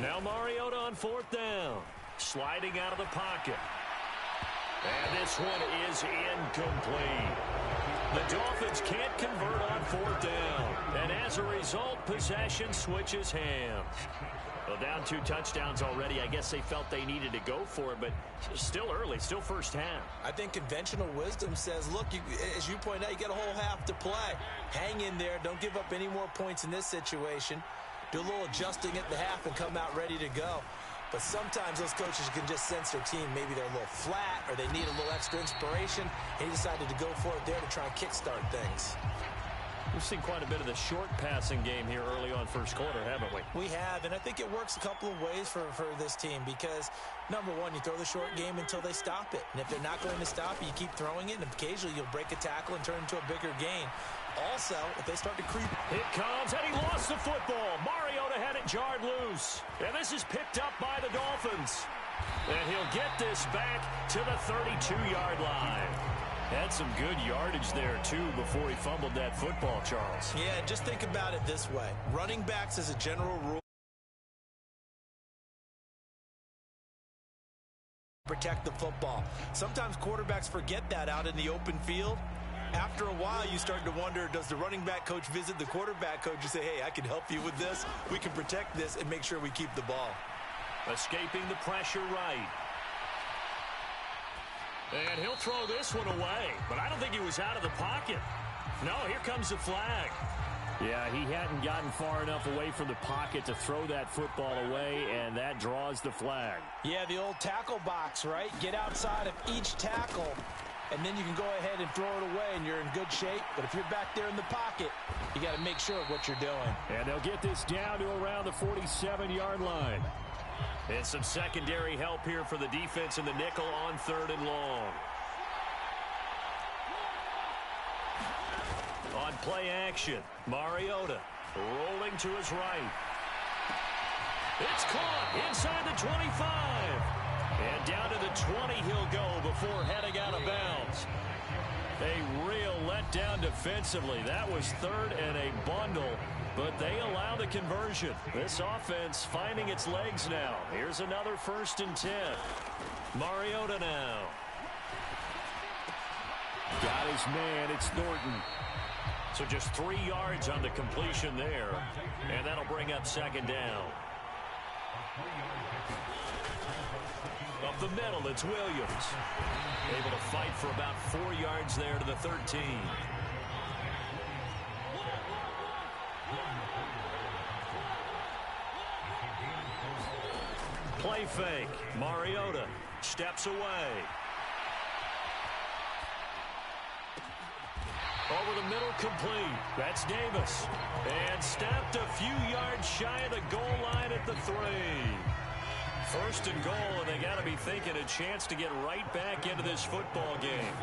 Now Mariota on 4th down. Sliding out of the pocket. And this one is incomplete. The Dolphins can't convert on 4th down. And as a result, possession switches hands. Well, down 2 touchdowns already. I guess they felt they needed to go for it, but still early, still first half. I think conventional wisdom says, look, as you point out, you got a whole half to play. Hang in there. Don't give up any more points in this situation. Do a little adjusting at the half and come out ready to go. But sometimes those coaches can just sense their team. Maybe they're a little flat or they need a little extra inspiration. And he decided to go for it there to try and kickstart things. We've seen quite a bit of the short passing game here early on first quarter, haven't we? We have, and I think it works a couple of ways for this team because, number one, you throw the short game until they stop it. And if they're not going to stop it, you keep throwing it, and occasionally you'll break a tackle and turn it into a bigger gain. Also, if they start to creep. It comes, and he lost the football. Mariota had it jarred loose. And this is picked up by the Dolphins. And he'll get this back to the 32-yard line. Had some good yardage there, too, before he fumbled that football, Charles. Yeah, just think about it this way. Running backs, as a general rule, protect the football. Sometimes quarterbacks forget that out in the open field. After a while, you start to wonder, does the running back coach visit the quarterback coach and say, hey, I can help you with this. We can protect this and make sure we keep the ball. Escaping the pressure right. And he'll throw this one away. But I don't think he was out of the pocket. No, here comes the flag. Yeah, he hadn't gotten far enough away from the pocket to throw that football away, and that draws the flag. Yeah, the old tackle box, right? Get outside of each tackle, and then you can go ahead and throw it away, and you're in good shape. But if you're back there in the pocket, you got to make sure of what you're doing. And they'll get this down to around the 47-yard line. And some secondary help here for the defense in the nickel on 3rd and long. On play action, Mariota rolling to his right. It's caught inside the 25. And down to the 20 he'll go before heading out of bounds. A real letdown defensively. That was 3rd and a bundle, but they allow the conversion. This offense finding its legs now. Here's another 1st and 10. Mariota now. Got his man. It's Norton. So just 3 yards on the completion there, and that'll bring up 2nd down. Up the middle, it's Williams. Able to fight for about 4 yards there to the 13. Play fake. Mariota steps away. Over the middle, complete. That's Davis. And stepped a few yards shy of the goal line at the 3. 1st and goal, and they got to be thinking a chance to get right back into this football game.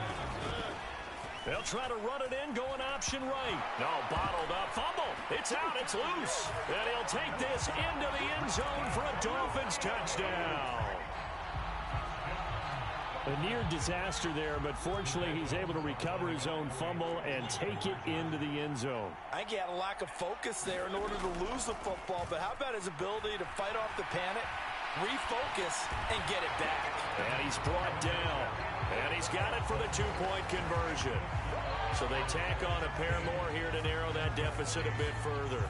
They'll try to run it in, going option right. No, bottled up, fumble. It's out, it's loose. And he'll take this into the end zone for a Dolphins touchdown. A near disaster there, but fortunately he's able to recover his own fumble and take it into the end zone. I think he had a lack of focus there in order to lose the football, but how about his ability to fight off the panic, refocus, and get it back? And he's brought down. And he's got it for the 2-point conversion. So they tack on a pair more here to narrow that deficit a bit further.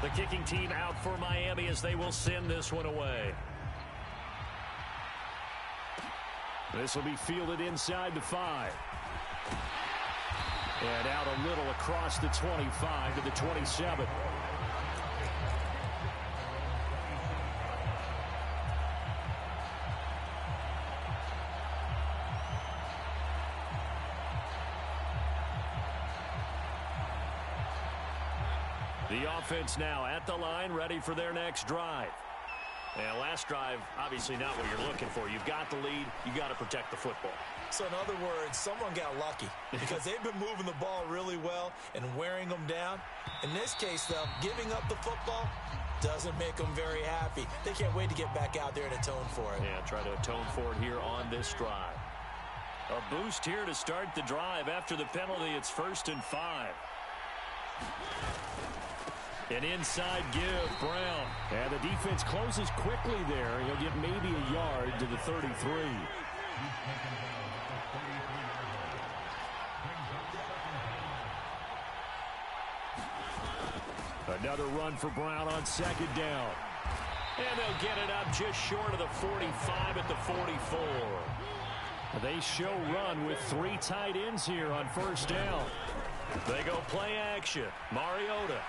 The kicking team out for Miami as they will send this one away. This will be fielded inside the 5. And out a little across the 25 to the 27. The offense now at the line, ready for their next drive. And last drive, obviously not what you're looking for. You've got the lead. You got to protect the football. So in other words, someone got lucky because they've been moving the ball really well and wearing them down. In this case, though, giving up the football doesn't make them very happy. They can't wait to get back out there and atone for it. Yeah, try to atone for it here on this drive. A boost here to start the drive. After the penalty, it's 1st and 5. An inside give, Brown. And the defense closes quickly there. He'll get maybe a yard to the 33. Another run for Brown on second down. And they'll get it up just short of the 45 at the 44. They show run with 3 tight ends here on first down. They go play action. Mariota.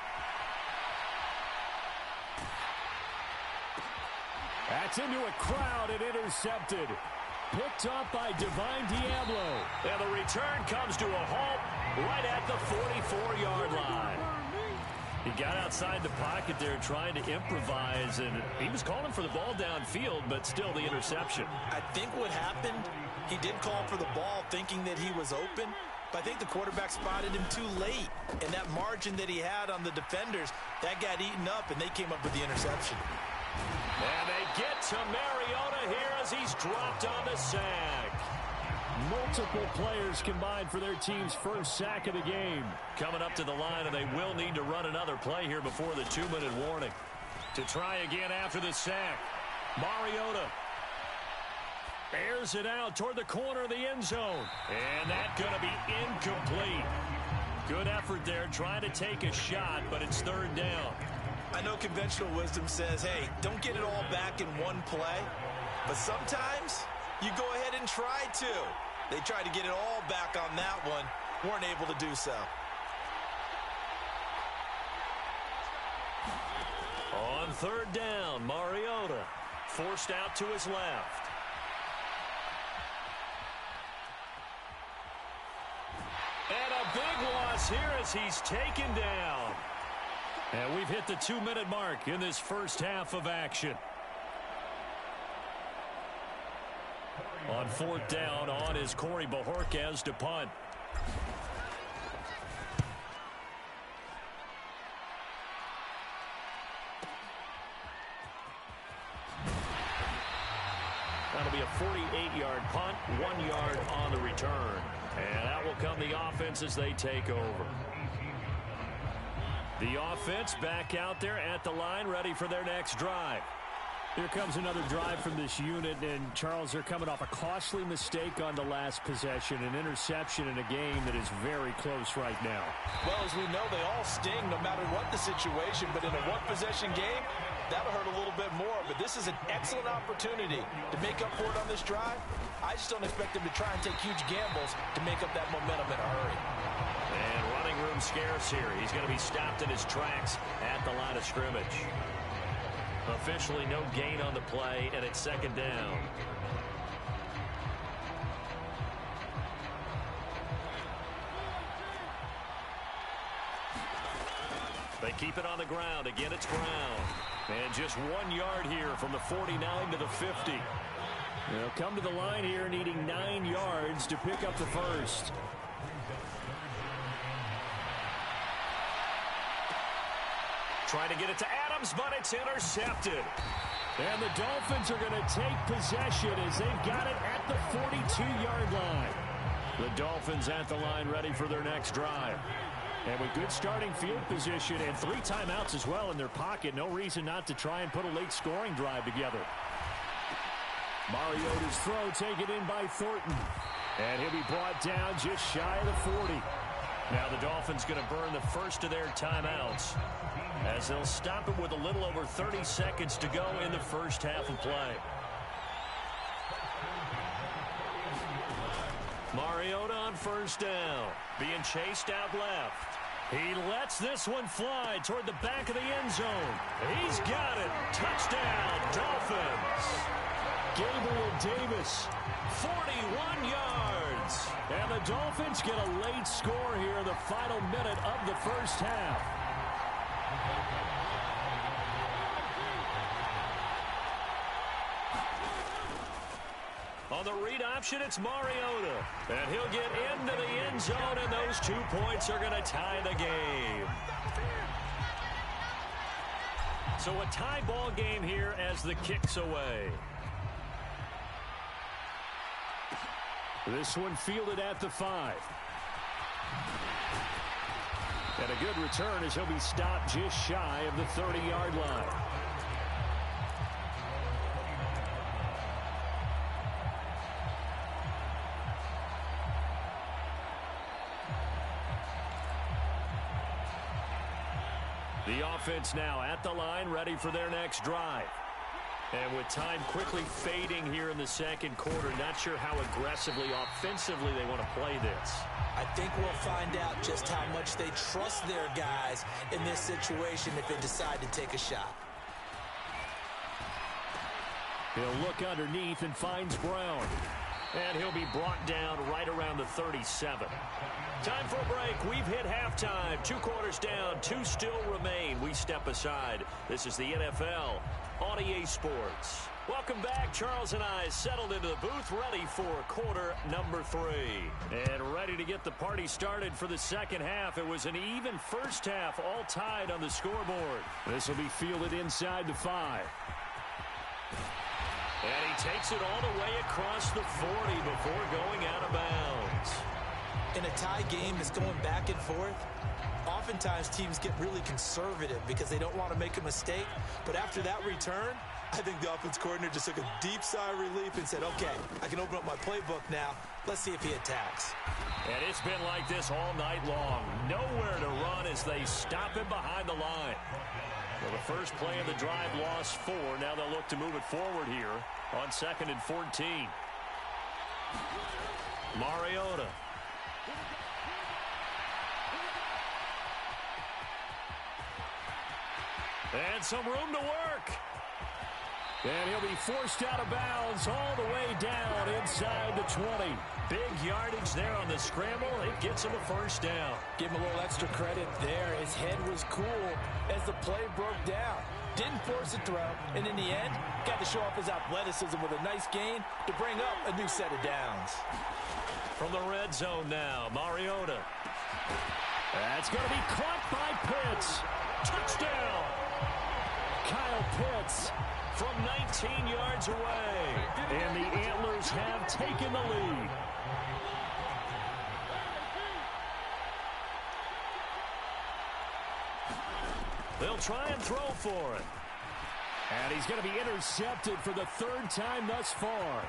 That's into a crowd and intercepted. Picked up by Divine Diablo. And the return comes to a halt right at the 44-yard line. He got outside the pocket there trying to improvise, and he was calling for the ball downfield, but still the interception. I think what happened, he did call for the ball thinking that he was open, but I think the quarterback spotted him too late. And that margin that he had on the defenders, that got eaten up, and they came up with the interception. And they get to Mariota here as he's dropped on the sack. Multiple players combined for their team's first sack of the game. Coming up to the line, and they will need to run another play here before the 2-minute warning. To try again after the sack. Mariota airs it out toward the corner of the end zone. And that's going to be incomplete. Good effort there trying to take a shot, but it's third down. I know conventional wisdom says, hey, don't get it all back in one play. But sometimes you go ahead and try to. They tried to get it all back on that one. Weren't able to do so. On third down, Mariota forced out to his left. And a big loss here as he's taken down. And we've hit the 2-minute mark in this first half of action. On fourth down, on is Corey Bajorquez to punt. That'll be a 48-yard punt, 1 yard on the return. And that will come the offense as they take over. The offense back out there at the line, ready for their next drive. Here comes another drive from this unit, and Charles, they're coming off a costly mistake on the last possession, an interception in a game that is very close right now. Well, as we know, they all sting no matter what the situation, but in a one-possession game, that'll hurt a little bit more. But this is an excellent opportunity to make up for it on this drive. I just don't expect them to try and take huge gambles to make up that momentum in a hurry. And running room scarce here. He's going to be stopped in his tracks at the line of scrimmage. Officially no gain on the play, and it's second down. They keep it on the ground. Again, it's Brown. And just 1 yard here from the 49 to the 50. They'll come to the line here needing 9 yards to pick up the first. Trying to get it to Adams, but it's intercepted. And the Dolphins are going to take possession as they've got it at the 42-yard line. The Dolphins at the line ready for their next drive. And with good starting field position and 3 timeouts as well in their pocket, no reason not to try and put a late scoring drive together. Mariota's throw taken in by Thornton. And he'll be brought down just shy of the 40. Now the Dolphins going to burn the first of their timeouts, as they'll stop it with a little over 30 seconds to go in the first half of play. Mariota on first down, being chased out left. He lets this one fly toward the back of the end zone. He's got it. Touchdown, Dolphins. Gabriel Davis, 41 yards. And the Dolphins get a late score here in the final minute of the first half. On the read option, it's Mariota. And he'll get into the end zone, and those 2 points are going to tie the game. So a tie ball game here as the kick's away. This one fielded at the 5. And a good return as he'll be stopped just shy of the 30-yard line. The offense now at the line, ready for their next drive. And with time quickly fading here in the second quarter, not sure how aggressively, offensively they want to play this. I think we'll find out just how much they trust their guys in this situation if they decide to take a shot. He'll look underneath and finds Brown. And he'll be brought down right around the 37. Time for a break. We've hit halftime. 2 quarters down. 2 still remain. We step aside. This is the NFL on EA Sports. Welcome back. Charles and I settled into the booth, ready for quarter number 3. And ready to get the party started for the second half. It was an even first half, all tied on the scoreboard. This will be fielded inside the 5. And he takes it all the way across the 40 before going out of bounds. In a tie game that's going back and forth, oftentimes teams get really conservative because they don't want to make a mistake. But after that return, I think the offense coordinator just took a deep sigh of relief and said, okay, I can open up my playbook now. Let's see if he attacks. And it's been like this all night long. Nowhere to run as they stop him behind the line. Well, the first play of the drive lost 4. Now they'll look to move it forward here on 2nd and 14. Mariota. And some room to work. And he'll be forced out of bounds all the way down inside the 20. Big yardage there on the scramble. It gets him a first down. Give him a little extra credit there. His head was cool as the play broke down. Didn't force a throw, and in the end, got to show off his athleticism with a nice gain to bring up a new set of downs. From the red zone now, Mariota. That's going to be caught by Pitts. Touchdown! Kyle Pitts from 19 yards away. And the Antlers have taken the lead. They'll try and throw for it. And he's going to be intercepted for the 3rd time thus far.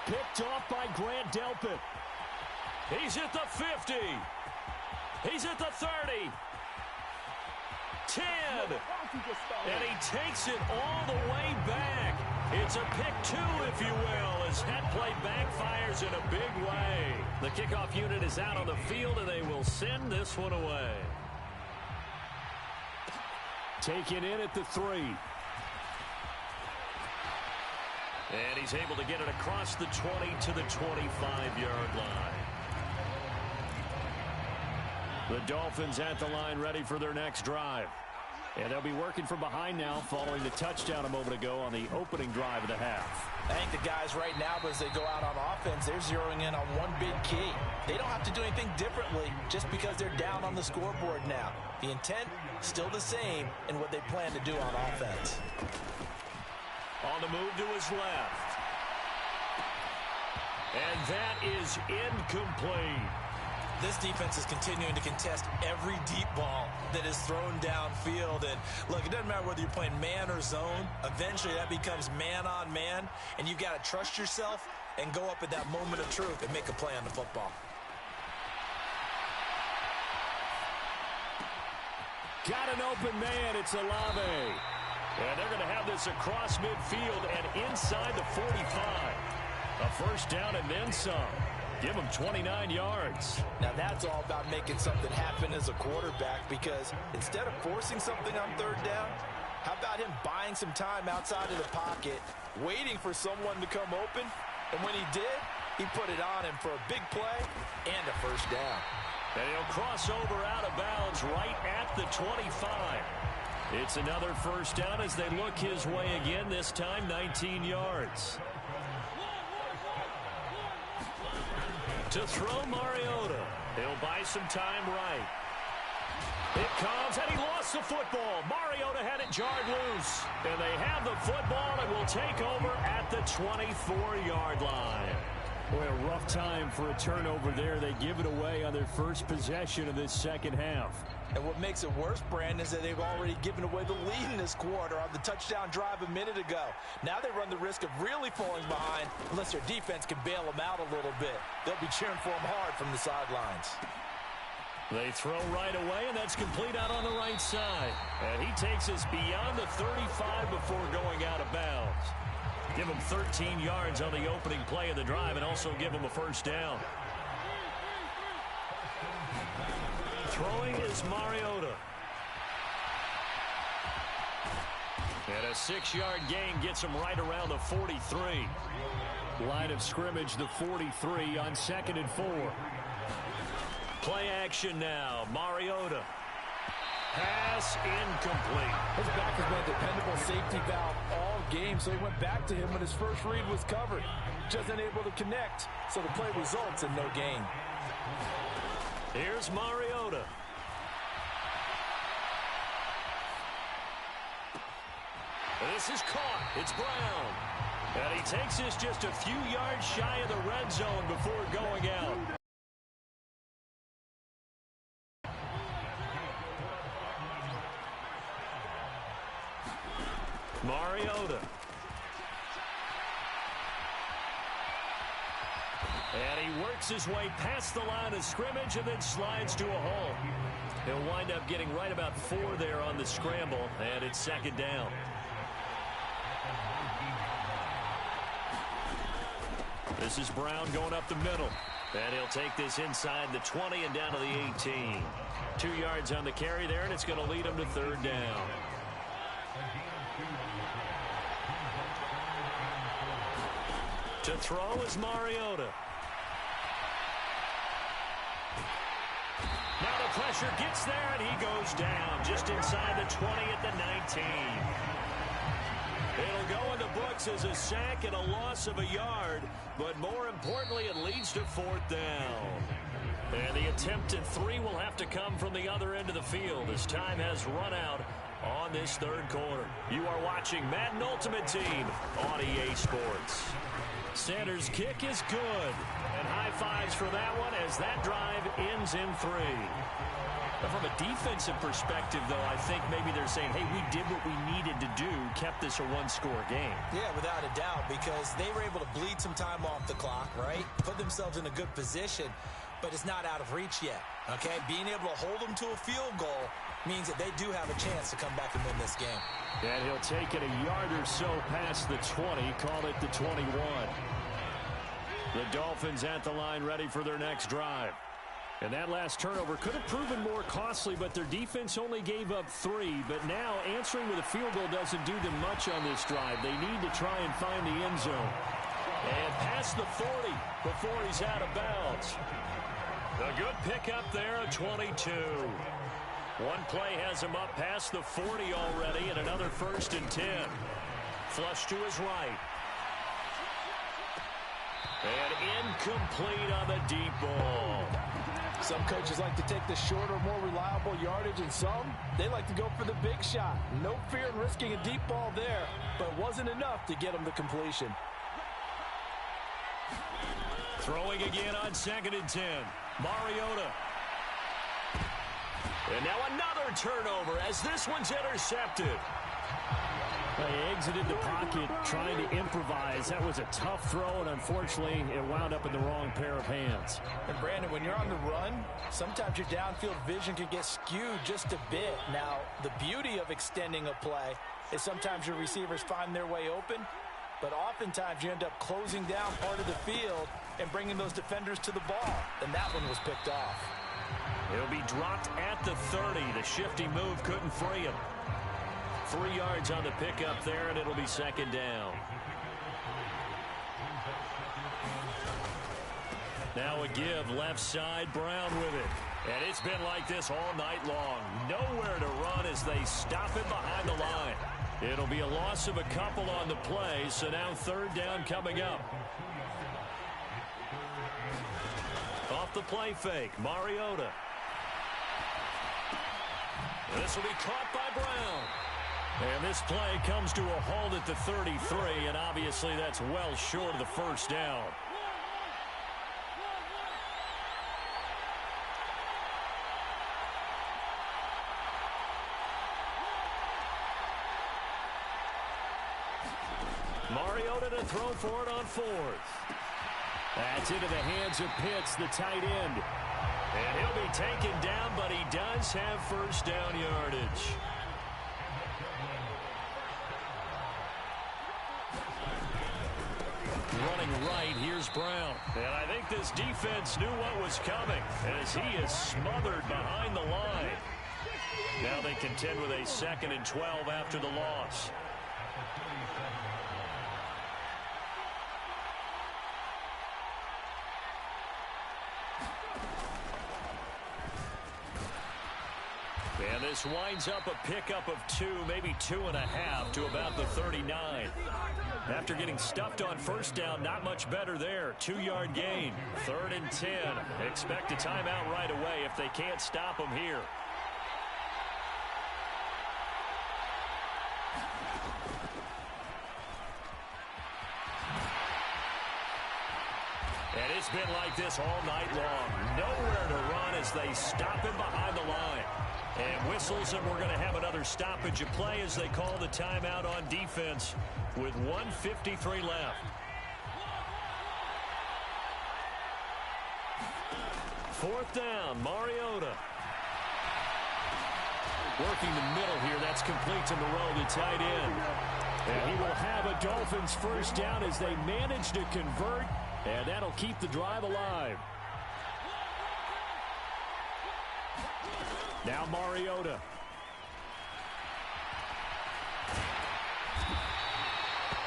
Picked off by Grant Delpit. He's at the 50. He's at the 30. 10. And he takes it all the way back. It's a pick 2, if you will, as that play backfires in a big way. The kickoff unit is out on the field, and they will send this one away. Taken in at the 3. And he's able to get it across the 20 to the 25-yard line. The Dolphins at the line, ready for their next drive. And they'll be working from behind now following the touchdown a moment ago on the opening drive of the half. I think the guys right now, as they go out on offense, they're zeroing in on one big key. They don't have to do anything differently just because they're down on the scoreboard now. The intent, still the same in what they plan to do on offense. On the move to his left. And that is incomplete. This defense is continuing to contest every deep ball that is thrown downfield. And look, it doesn't matter whether you're playing man or zone. Eventually that becomes man on man. And you've got to trust yourself and go up at that moment of truth and make a play on the football. Got an open man. It's Olave. And they're going to have this across midfield and inside the 45. A first down and then some. Give him 29 yards. Now that's all about making something happen as a quarterback, because instead of forcing something on 3rd down, how about him buying some time outside of the pocket, waiting for someone to come open, and when he did, he put it on him for a big play and a first down. And he'll cross over out of bounds right at the 25. It's another first down as they look his way again, this time 19 yards. To throw Mariota. He'll buy some time right. It comes, and he lost the football. Mariota had it jarred loose. And they have the football and will take over at the 24-yard line. Boy, a rough time for a turnover there. They give it away on their first possession of this second half. And what makes it worse, Brandon, is that they've already given away the lead in this quarter on the touchdown drive a minute ago. Now they run the risk of really falling behind unless their defense can bail them out a little bit. They'll be cheering for them hard from the sidelines. They throw right away, and that's complete out on the right side. And he takes us beyond the 35 before going out of bounds. Give him 13 yards on the opening play of the drive and also give him a first down. Throwing is Mariota. And a 6-yard gain gets him right around the 43. Line of scrimmage, the 43 on 2nd and 4. Play action now. Mariota. Pass incomplete. His back has been a dependable safety valve all game, so he went back to him when his first read was covered. Just unable to connect, so the play results in no gain. Here's Mariota. This is caught. It's Brown. And he takes this just a few yards shy of the red zone before going out. Mariota. And he works his way past the line of scrimmage and then slides to a hole. He'll wind up getting right about 4 there on the scramble, and it's second down. This is Brown going up the middle. And he'll take this inside the 20 and down to the 18. 2 yards on the carry there, and it's going to lead him to third down. To throw is Mariota. Now the pressure gets there, and he goes down just inside the 20 at the 19. It'll go in the books as a sack and a loss of a yard, but more importantly, it leads to fourth down. And the attempt at 3 will have to come from the other end of the field as time has run out on this third quarter. You are watching Madden Ultimate Team on EA Sports. Sanders' kick is good, and high fives for that one as that drive ends in 3. But from a defensive perspective, though, I think maybe they're saying, hey, we did what we needed to do, kept this a one-score game. Yeah, without a doubt, because they were able to bleed some time off the clock, right? Put themselves in a good position, but it's not out of reach yet, okay? Being able to hold them to a field goal means that they do have a chance to come back and win this game. And he'll take it a yard or so past the 20, call it the 21. The Dolphins at the line ready for their next drive. And that last turnover could have proven more costly, but their defense only gave up 3. But now answering with a field goal doesn't do them much on this drive. They need to try and find the end zone. And past the 40 before he's out of bounds. A good pickup there at 22. One play has him up past the 40 already, and another 1st and 10. Flush to his right. And incomplete on the deep ball. Some coaches like to take the shorter, more reliable yardage, and some, they like to go for the big shot. No fear in risking a deep ball there, but it wasn't enough to get them the completion. Throwing again on 2nd and 10. Mariota. And now another turnover as this one's intercepted. They exited the pocket trying to improvise. That was a tough throw, and unfortunately, it wound up in the wrong pair of hands. And, Brandon, when you're on the run, sometimes your downfield vision can get skewed just a bit. Now, the beauty of extending a play is sometimes your receivers find their way open, but oftentimes you end up closing down part of the field and bringing those defenders to the ball, and that one was picked off. He'll be dropped at the 30. The shifty move couldn't free him. 3 yards on the pickup there, and it'll be second down. Now a give, left side, Brown with it. And it's been like this all night long. Nowhere to run as they stop it behind the line. It'll be a loss of a couple on the play, so now third down coming up. Off the play fake, Mariota. This will be caught by Brown. And this play comes to a halt at the 33, and obviously that's well short of the first down. Mariota to throw for it on fourth. That's into the hands of Pitts, the tight end. And he'll be taken down, but he does have first down yardage. Running right, here's Brown. And I think this defense knew what was coming as he is smothered behind the line. Now they contend with a 2nd and 12 after the loss. And this winds up a pickup of 2, maybe 2.5 to about the 39. After getting stuffed on first down, not much better there. 2-yard gain, 3rd and 10. Expect a timeout right away if they can't stop him here. And it's been like this all night long. Nowhere to run as they stop him behind the line. And whistles, and we're going to have another stoppage of play as they call the timeout on defense with 1:53 left. 4th down, Mariota. Working the middle here, that's complete to Moreau, the tight end. And he will have a Dolphins first down as they manage to convert, and that'll keep the drive alive. Now Mariota.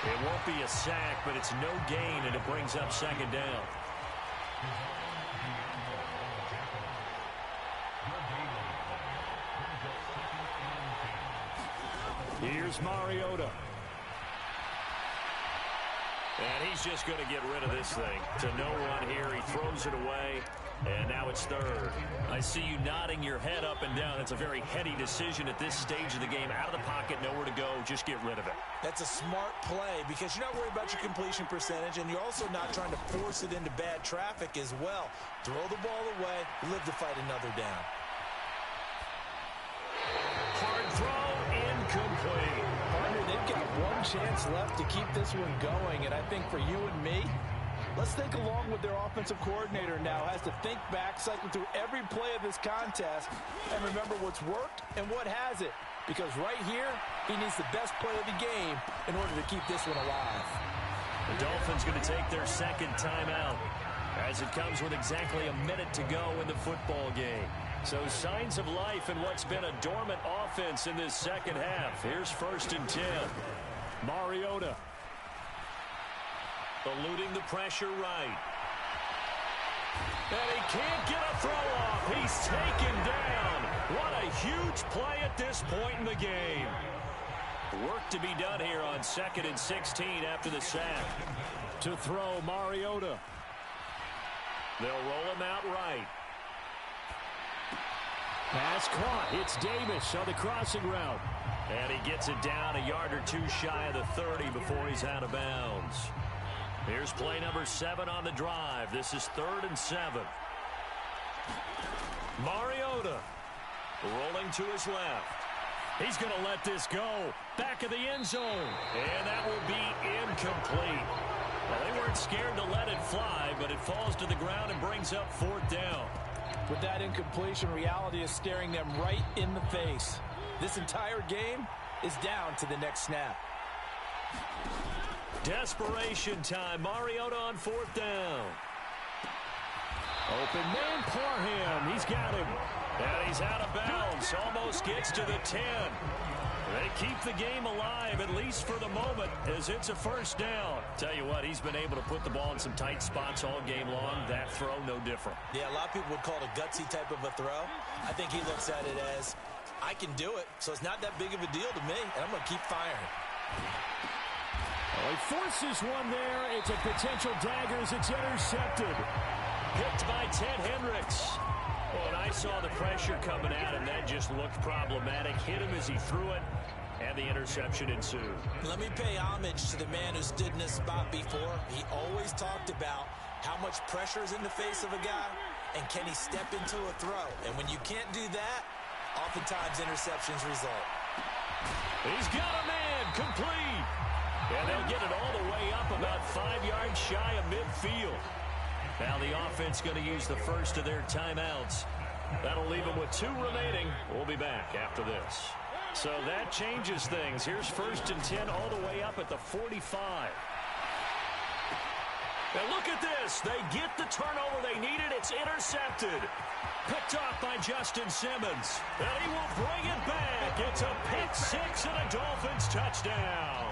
It won't be a sack, but it's no gain, and it brings up 2nd down. Here's Mariota. And he's just going to get rid of this thing. To no one here. He throws it away. And now it's 3rd. I see you nodding your head up and down. That's a very heady decision at this stage of the game. Out of the pocket, nowhere to go. Just get rid of it. That's a smart play because you're not worried about your completion percentage, and you're also not trying to force it into bad traffic as well. Throw the ball away, live to fight another down. Hard throw, incomplete. Partner, they've got one chance left to keep this one going, and I think for you and me, let's think along with their offensive coordinator now. Has to think back, cycle through every play of this contest, and remember what's worked and what hasn't. Because right here, he needs the best play of the game in order to keep this one alive. The Dolphins going to take their 2nd timeout as it comes with exactly a minute to go in the football game. So signs of life in what's been a dormant offense in this 2nd half. Here's 1st and 10. Mariota. Eluding the pressure right. And he can't get a throw off. He's taken down. What a huge play at this point in the game. Work to be done here on 2nd and 16 after the sack. To throw, Mariota. They'll roll him out right. Pass caught. It's Davis on the crossing route. And he gets it down a yard or 2 shy of the 30 before he's out of bounds. Here's play number 7 on the drive. This is 3rd and 7. Mariota rolling to his left. He's going to let this go. Back of the end zone. And that will be incomplete. Well, they weren't scared to let it fly, but it falls to the ground and brings up 4th down. With that incompletion, reality is staring them right in the face. This entire game is down to the next snap. Desperation time. Mariota on 4th down. Open man, Parham. He's got him. And he's out of bounds. Almost gets to the 10. They keep the game alive, at least for the moment, as it's a 1st down. Tell you what, he's been able to put the ball in some tight spots all game long. That throw, no different. Yeah, a lot of people would call it a gutsy type of a throw. I think he looks at it as, I can do it, so it's not that big of a deal to me, and I'm going to keep firing. Well, he forces one there. It's a potential dagger as it's intercepted. Picked by Ted Hendricks. Well, and I saw the pressure coming at him. That just looked problematic. Hit him as he threw it, and the interception ensued. Let me pay homage to the man who stood in this spot before. He always talked about how much pressure is in the face of a guy, and can he step into a throw. And when you can't do that, oftentimes interceptions result. He's got a man complete. And they'll get it all the way up about 5 yards shy of midfield. Now the offense going to use the first of their timeouts. That'll leave them with 2 remaining. We'll be back after this. So that changes things. Here's 1st and 10 all the way up at the 45. And look at this. They get the turnover they needed. It's intercepted. Picked off by Justin Simmons. And he will bring it back. It's a pick 6 and a Dolphins touchdown.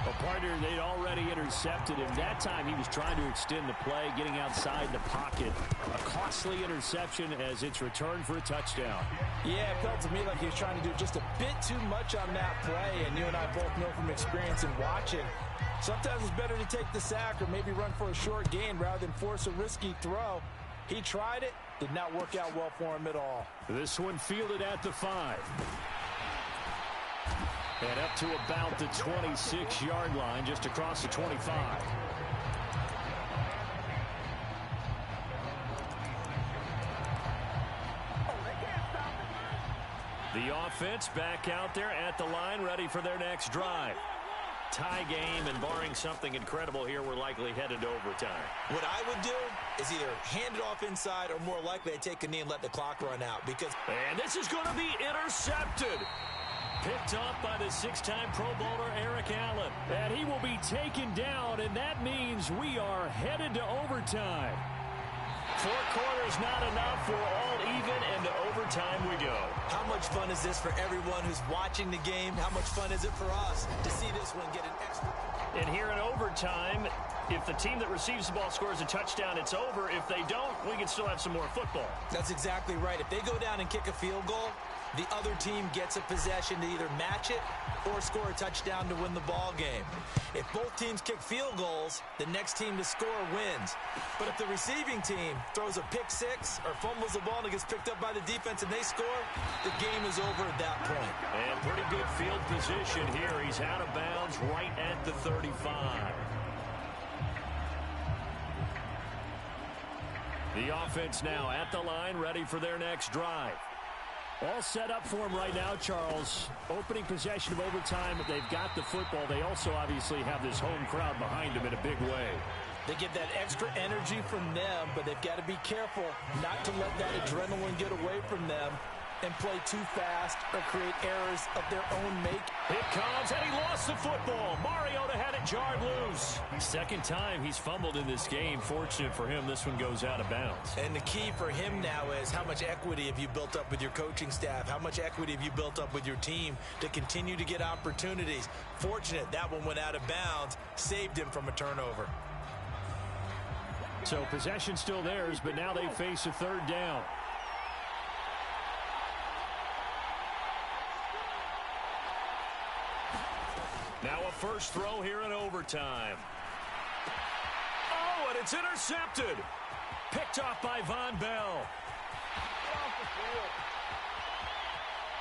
A partner, they'd already intercepted him. That time he was trying to extend the play, getting outside the pocket. A costly interception as it's returned for a touchdown. Yeah, it felt to me like he was trying to do just a bit too much on that play, and you and I both know from experience and watching, sometimes it's better to take the sack or maybe run for a short gain rather than force a risky throw. He tried it, did not work out well for him at all. This one fielded at the 5. And up to about the 26-yard line, just across the 25. The offense back out there at the line, ready for their next drive. Tie game, and barring something incredible here, we're likely headed to overtime. What I would do is either hand it off inside or more likely I take a knee and let the clock run out. And this is going to be intercepted. Picked off by the 6-time Pro Bowler Eric Allen. And he will be taken down, and that means we are headed to overtime. 4 quarters not enough. We're all even, and to overtime we go. How much fun is this for everyone who's watching the game? How much fun is it for us to see this one get an extra? And here in overtime, if the team that receives the ball scores a touchdown, it's over. If they don't, we can still have some more football. That's exactly right. If they go down and kick a field goal, the other team gets a possession to either match it or score a touchdown to win the ball game. If both teams kick field goals, the next team to score wins. But if the receiving team throws a pick 6 or fumbles the ball and it gets picked up by the defense and they score, the game is over at that point. And pretty good field position here. He's out of bounds right at the 35. The offense now at the line, ready for their next drive. All set up for him right now, Charles. Opening possession of overtime. They've got the football. They also obviously have this home crowd behind them in a big way. They get that extra energy from them, but they've got to be careful not to let that adrenaline get away from them and play too fast or create errors of their own make. It comes, and he lost the football. Mariota had it jarred loose. Second time he's fumbled in this game. Fortunate for him, this one goes out of bounds. And the key for him now is how much equity have you built up with your coaching staff? How much equity have you built up with your team to continue to get opportunities? Fortunate that one went out of bounds, saved him from a turnover. So possession still theirs, but now they face a 3rd down. Now a first throw here in overtime. Oh, and it's intercepted. Picked off by Von Bell.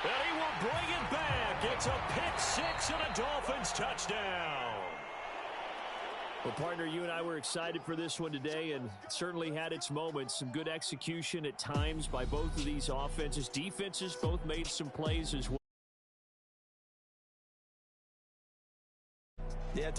And he will bring it back. It's a pick 6 and a Dolphins touchdown. Well, partner, you and I were excited for this one today, and it certainly had its moments. Some good execution at times by both of these offenses. Defenses both made some plays as well. Yeah,